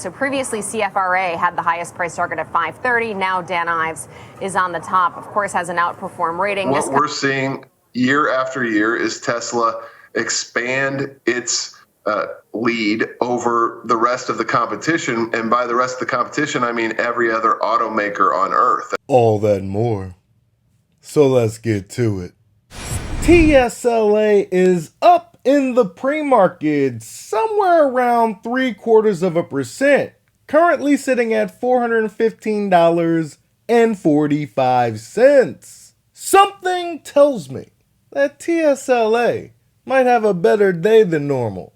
So previously, CFRA had the highest price target at 530. Now Dan Ives is on the top. Of course, has an outperform rating. What we're seeing year after year is Tesla expand its lead over the rest of the competition. And by the rest of the competition, I mean every other automaker on Earth. All that and more. So let's get to it. Tsla is up in the pre-market somewhere around 0.75%, currently sitting at $415.45. Something tells me that Tsla might have a better day than normal.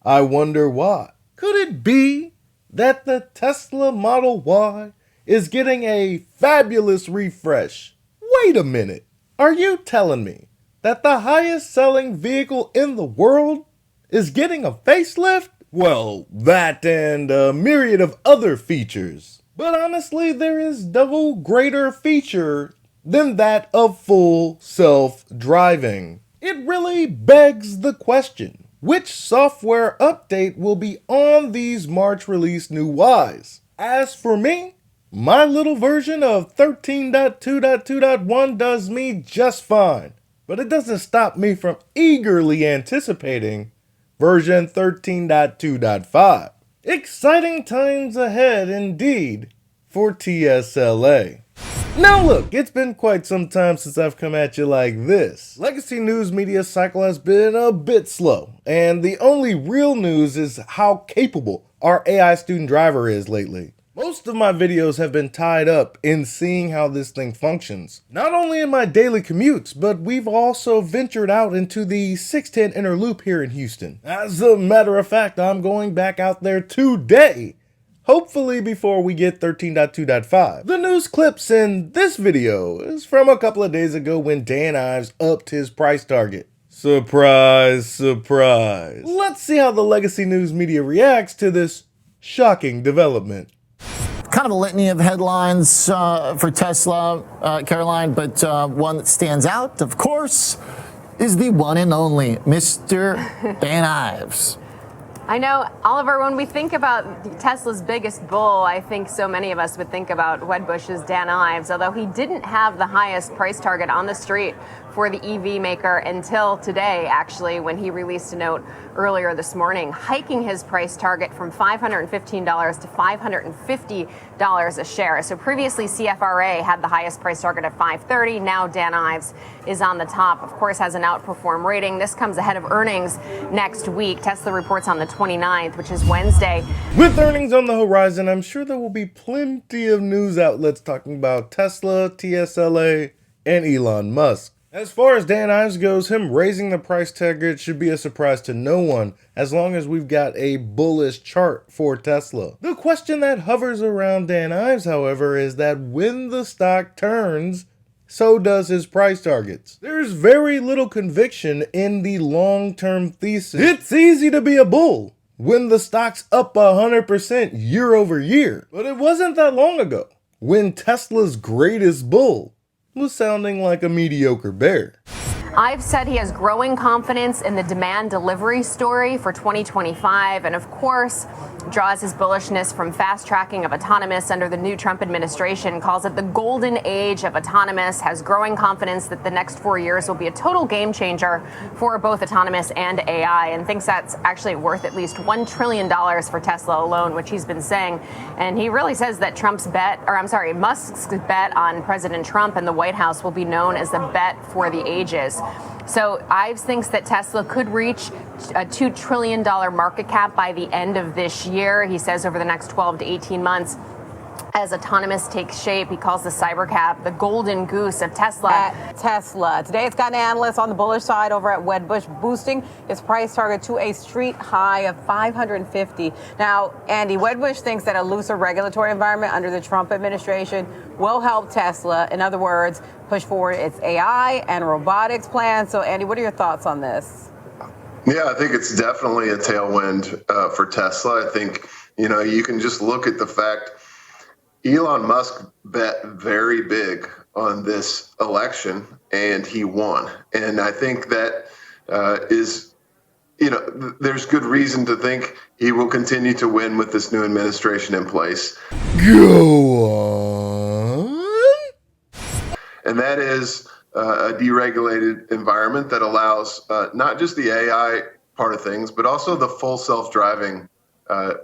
I wonder why. Could it be that the Tesla Model Y is getting a fabulous refresh? Wait a minute. Are you telling me that the highest selling vehicle in the world is getting a facelift? Well, that and a myriad of other features. But honestly, there is no greater feature than that of full self-driving. It really begs the question, which software update will be on these March release new Ys? As for me, my little version of 13.2.2.1 does me just fine. But it doesn't stop me from eagerly anticipating version 13.2.5. Exciting times ahead indeed for TSLA. Now look, it's been quite some time since I've come at you like this. Legacy news media cycle has been a bit slow, and the only real news is how capable our AI student driver is lately. Most of my videos have been tied up in seeing how this thing functions. Not only in my daily commutes, but we've also ventured out into the 610 inner loop here in Houston. As a matter of fact, I'm going back out there today, hopefully before we get 13.2.5. The news clips in this video is from a couple of days ago when Dan Ives upped his price target. Surprise, surprise. Let's see how the legacy news media reacts to this shocking development. Kind of a litany of headlines for Tesla, Caroline, but one that stands out, of course, is the one and only Mr. Dan Ives. I know, Oliver, when we think about Tesla's biggest bull, I think so many of us would think about Wedbush's Dan Ives, although he didn't have the highest price target on the street for the EV maker until today, actually, when he released a note earlier this morning, hiking his price target from $515 to $550 a share. So previously, CFRA had the highest price target at $530. Now Dan Ives is on the top. Of course, has an outperform rating. This comes ahead of earnings next week. Tesla reports on the 29th, which is Wednesday. With earnings on the horizon, I'm sure there will be plenty of news outlets talking about Tesla, TSLA, and Elon Musk. As far as Dan Ives goes, him raising the price target should be a surprise to no one, as long as we've got a bullish chart for Tesla. The question that hovers around Dan Ives, however, is that when the stock turns, so does his price targets. There's very little conviction in the long-term thesis. It's easy to be a bull when the stock's up 100% year over year. But it wasn't that long ago when Tesla's greatest bull was sounding like a mediocre bear. Ives said he has growing confidence in the demand delivery story for 2025, and of course, draws his bullishness from fast tracking of autonomous under the new Trump administration, calls it the golden age of autonomous, has growing confidence that the next 4 years will be a total game changer for both autonomous and AI, and thinks that's actually worth at least $1 trillion for Tesla alone, which he's been saying. And he really says that Musk's bet on President Trump and the White House will be known as the bet for the ages. So Ives thinks that Tesla could reach a $2 trillion market cap by the end of this year. He says over the next 12 to 18 months, as autonomous takes shape, he calls the cybercap the golden goose of Tesla. At Tesla. Today, it's got analysts on the bullish side over at Wedbush, boosting its price target to a street high of $550. Now, Andy, Wedbush thinks that a looser regulatory environment under the Trump administration will help Tesla. In other words, push forward its AI and robotics plans. So, Andy, what are your thoughts on this? Yeah, I think it's definitely a tailwind for Tesla. I think, you can just look at the fact Elon Musk bet very big on this election and he won. And I think that is there's good reason to think he will continue to win with this new administration in place. Go on. And that is a deregulated environment that allows not just the AI part of things, but also the full self-driving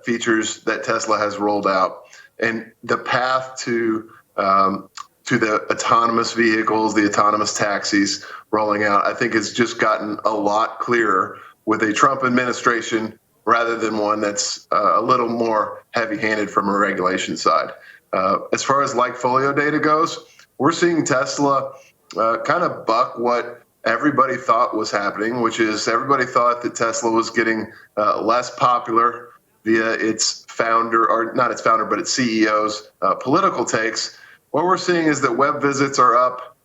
features that Tesla has rolled out. And the path to the autonomous vehicles, the autonomous taxis rolling out, I think has just gotten a lot clearer with a Trump administration rather than one that's a little more heavy-handed from a regulation side. As far as Folio data goes, we're seeing Tesla kind of buck what everybody thought was happening, which is everybody thought that Tesla was getting less popular via its founder, or not its founder, but its CEO's political takes. What we're seeing is that web visits are up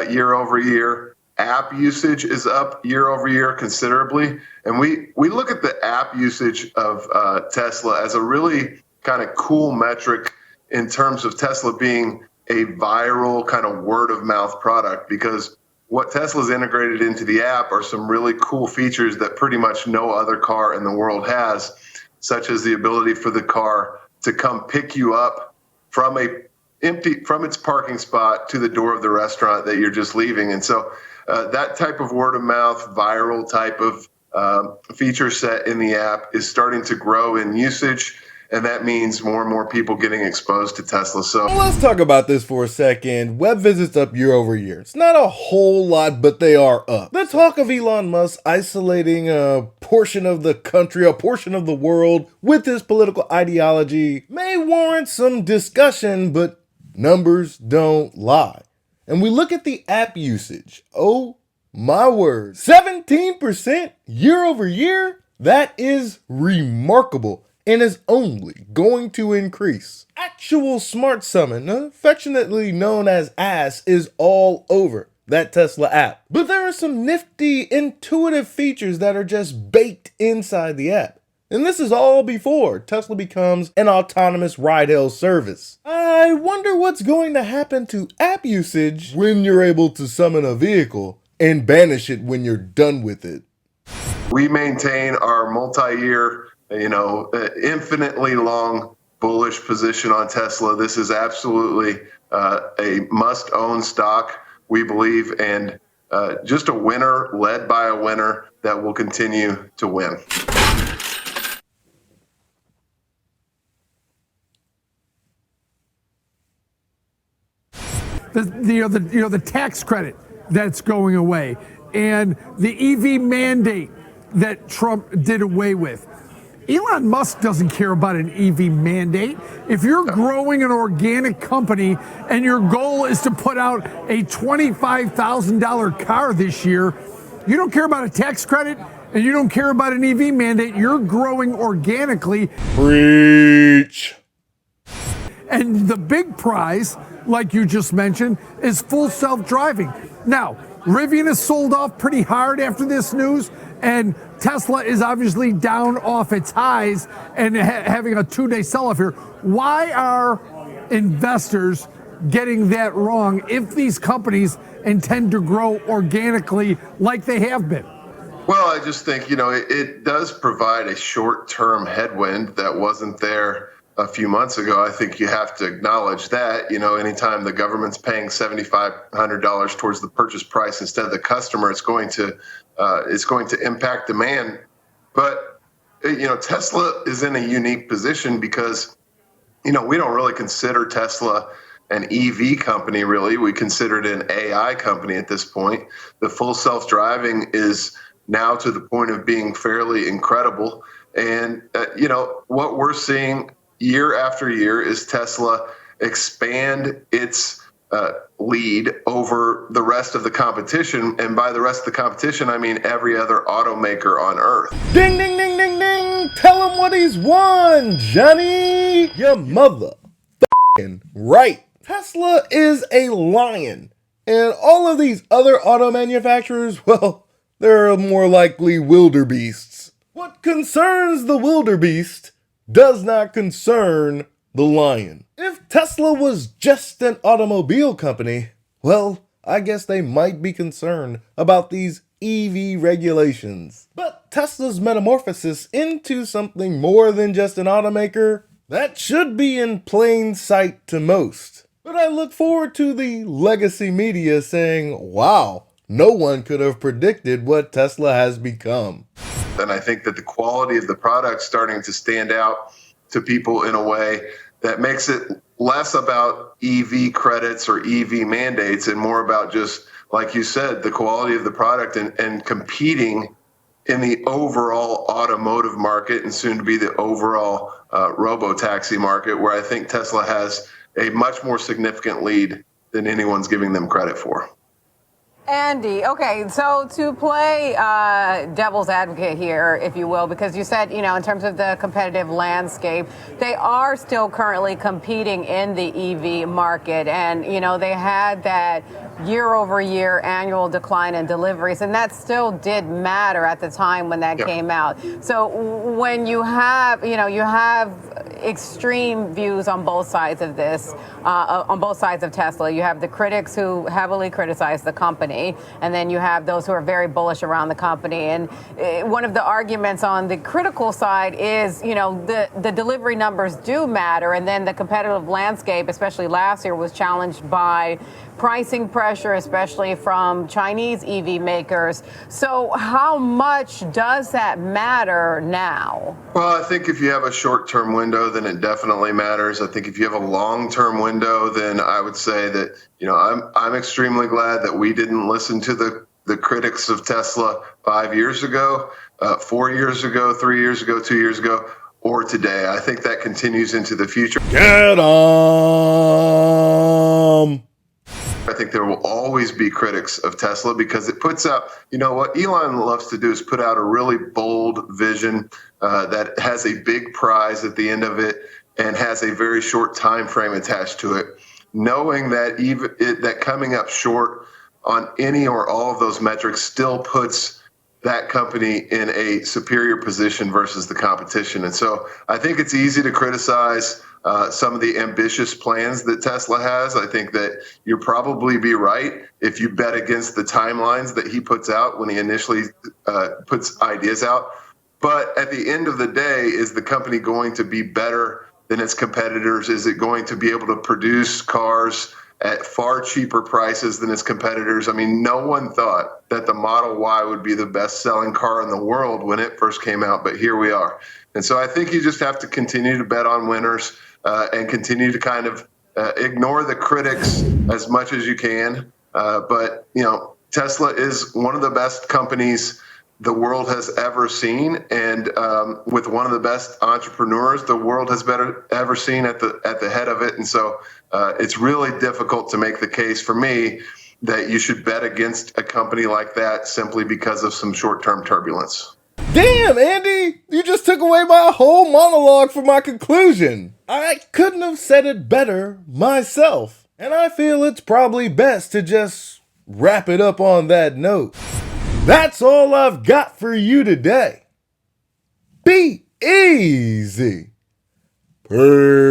year over year. App usage is up year over year considerably. And we look at the app usage of Tesla as a really kind of cool metric in terms of Tesla being a viral kind of word of mouth product, because what Tesla's integrated into the app are some really cool features that pretty much no other car in the world has, such as the ability for the car to come pick you up from its parking spot to the door of the restaurant that you're just leaving. And so that type of word of mouth, viral type of feature set in the app is starting to grow in usage. And that means more and more people getting exposed to Tesla. So let's talk about this for a second. Web visits up year over year. It's not a whole lot, but they are up. The talk of Elon Musk isolating a portion of the country, a portion of the world with his political ideology may warrant some discussion, but numbers don't lie. And we look at the app usage. Oh my word. 17% year over year? That is remarkable and is only going to increase. Actual Smart Summon, affectionately known as ASS, is all over that Tesla app. But there are some nifty, intuitive features that are just baked inside the app. And this is all before Tesla becomes an autonomous ride-hail service. I wonder what's going to happen to app usage when you're able to summon a vehicle and banish it when you're done with it. We maintain our multi-year, infinitely long bullish position on Tesla. This is absolutely a must-own stock, we believe, and just a winner led by a winner that will continue to win. The tax credit that's going away and the EV mandate that Trump did away with. Elon Musk doesn't care about an EV mandate. If you're growing an organic company and your goal is to put out a $25,000 car this year, you don't care about a tax credit and you don't care about an EV mandate. You're growing organically. Preach. And the big prize, like you just mentioned, is full self-driving. Now, Rivian is sold off pretty hard after this news, and Tesla is obviously down off its highs and having a 2-day sell-off here. Why are investors getting that wrong if these companies intend to grow organically like they have been? Well, I just think, it does provide a short-term headwind that wasn't there a few months ago. I think you have to acknowledge that, anytime the government's paying $7,500 towards the purchase price instead of the customer, it's going to impact demand. But, Tesla is in a unique position because, we don't really consider Tesla an EV company, really. We consider it an AI company at this point. The full self-driving is now to the point of being fairly incredible. And, what we're seeing year after year is Tesla expand its lead over the rest of the competition. And by the rest of the competition, I mean every other automaker on Earth. Ding, ding, ding, ding, ding. Tell him what he's won, Johnny. Your mother right. Tesla is a lion. And all of these other auto manufacturers, well, they're more likely wildebeests. What concerns the wildebeest does not concern the lion. If Tesla was just an automobile company, well, I guess they might be concerned about these EV regulations. But But Tesla's metamorphosis into something more than just an automaker, that should be in plain sight to most. But I look forward to the legacy media saying, wow, no one could have predicted what Tesla has become. And I think that the quality of the product starting to stand out to people in a way that makes it less about EV credits or EV mandates and more about just, like you said, the quality of the product and competing in the overall automotive market and soon to be the overall robo-taxi market, where I think Tesla has a much more significant lead than anyone's giving them credit for. Andy, okay, so to play devil's advocate here, if you will, because you said, in terms of the competitive landscape, they are still currently competing in the EV market. And, they had that year-over-year annual decline in deliveries, and that still did matter at the time when that came out. So when you have, you have extreme views on both sides of this, on both sides of Tesla. You have the critics who heavily criticize the company, and then you have those who are very bullish around the company. And one of the arguments on the critical side is, the delivery numbers do matter, and then the competitive landscape, especially last year, was challenged by pricing pressure, especially from Chinese EV makers. So how much does that matter now? Well, I think if you have a short-term window, then it definitely matters. I think if you have a long-term window, then I would say that, I'm extremely glad that we didn't listen to the critics of Tesla 5 years ago, 4 years ago, 3 years ago, 2 years ago, or today. I think that continues into the future. Get 'em! I think there will always be critics of Tesla because it puts out, what Elon loves to do is put out a really bold vision that has a big prize at the end of it and has a very short time frame attached to it, knowing that that coming up short on any or all of those metrics still puts that company in a superior position versus the competition. And so I think it's easy to criticize some of the ambitious plans that Tesla has. I think that you'll probably be right if you bet against the timelines that he puts out when he initially puts ideas out. But at the end of the day, is the company going to be better than its competitors? Is it going to be able to produce cars at far cheaper prices than its competitors? I mean, no one thought that the Model Y would be the best-selling car in the world when it first came out, but here we are. And so I think you just have to continue to bet on winners and continue to kind of ignore the critics as much as you can. But, Tesla is one of the best companies the world has ever seen, and with one of the best entrepreneurs the world has ever seen at the head of it. And so it's really difficult to make the case for me that you should bet against a company like that simply because of some short-term turbulence. Damn, Andy! You just took away my whole monologue for my conclusion. I couldn't have said it better myself. And I feel it's probably best to just wrap it up on that note. That's all I've got for you today. Be easy. Peace.